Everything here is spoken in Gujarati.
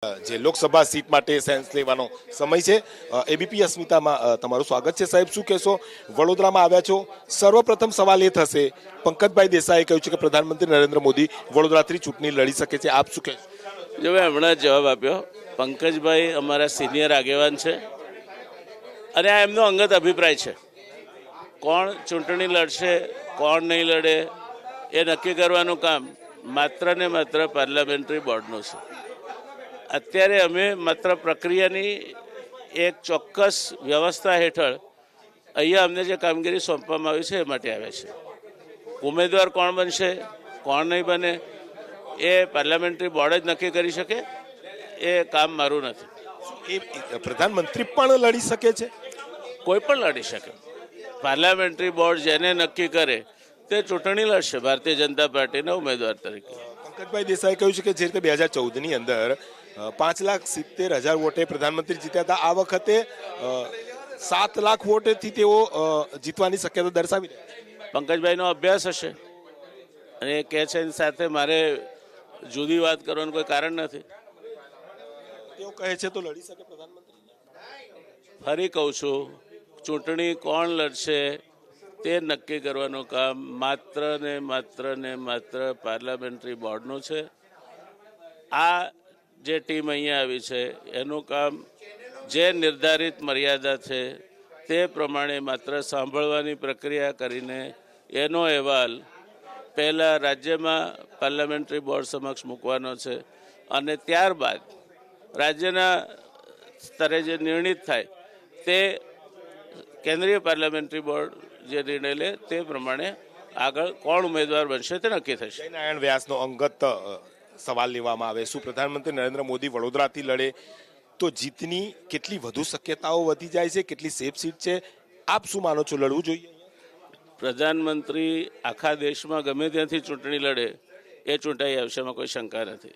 જે લોકસભા સીટ માટે સેન્સ લેવાનો સમય છે। એબીપી અસ્મિતામાં તમારું સ્વાગત છે। સાહેબ, શું કહેશો? વડોદરામાં આવ્યા છો, સર્વપ્રથમ સવાલ એ થશે, પંકજભાઈ દેસાઈએ કહ્યું છે કે પ્રધાનમંત્રી નરેન્દ્ર મોદી વડોદરાથી ચૂંટણી લડી શકે છે, આપ શું કહેશો? જો મેં હમણાં જવાબ આપ્યો, પંકજભાઈ અમારા સિનિયર આગેવાન છે અને આ એમનો અંગત અભિપ્રાય છે। કોણ ચૂંટણી લડશે, કોણ નહીં લડે, એ નક્કી કરવાનું કામ માત્ર ને માત્ર પાર્લામેન્ટરી બોર્ડનું છે। અત્યારે અમે માત્ર પ્રક્રિયાની એક ચોક્કસ વ્યવસ્થા હેઠળ અહીંયા અમને જે કામગીરી સોંપવામાં આવી છે એ માટે આવ્યા છે। ઉમેદવાર કોણ બનશે, કોણ નહીં બને, એ પાર્લામેન્ટરી બોર્ડ જ નક્કી કરી શકે, એ કામ મારું નથી। એ પ્રધાનમંત્રી પણ લડી શકે છે? કોઈ પણ લડી શકે। પાર્લામેન્ટરી બોર્ડ જેને નક્કી કરે તે ચૂંટણી લડશે ભારતીય જનતા પાર્ટીના ઉમેદવાર તરીકે। પંકજભાઈ દેસાઈએ કહ્યું છે કે જે રીતે 2014ની અંદર 5,70,000 વોટે પ્રધાનમંત્રી જીત્યા હતા, આ વખતે 7 લાખ વોટેથી તેઓ જીતવાની શક્યતા દર્શાવી રહ્યા છે। પંકજભાઈનો અભ્યાસ હશે અને એ કહે છે એની સાથે મારે જુદી વાત કરવાનું કોઈ કારણ નથી। તેઓ કહે છે તો લડી શકે પ્રધાનમંત્રી? ફરી કહું છું, ચૂંટણી કોણ લડશે તે નક્કી કરવાનું કામ માત્ર ને માત્ર પાર્લામેન્ટરી બોર્ડનું છે। આ જે ટીમ અહીંયા આવી છે એનું કામ જે નિર્ધારિત મર્યાદા છે તે પ્રમાણે માત્ર સાંભળવાની પ્રક્રિયા કરીને એનો અહેવાલ પહેલાં રાજ્યમાં પાર્લામેન્ટરી બોર્ડ સમક્ષ મૂકવાનો છે અને ત્યારબાદ રાજ્યના સ્તરે જે નિર્ણિત થાય તે કેન્દ્રીય પાર્લામેન્ટરી બોર્ડ જે નિર્ણય લે તે પ્રમાણે આગળ કોણ ઉમેદવાર બનશે તે નક્કી થશે। નારાયણ વ્યાસનો અંગત સવાલ લેવામાં આવે, શું પ્રધાનમંત્રી નરેન્દ્ર મોદી વડોદરાથી લડે તો જીતની કેટલી વધુ શક્યતાઓ વધી જાય છે, કેટલી સેફ સીટ છે, આપ શું માનો છો, લડવું જોઈએ? પ્રધાનમંત્રી આખા દેશમાં ગમે ત્યાંથી ચૂંટણી લડે એ ચૂંટાઈ આવશે, એમાં કોઈ શંકા નથી।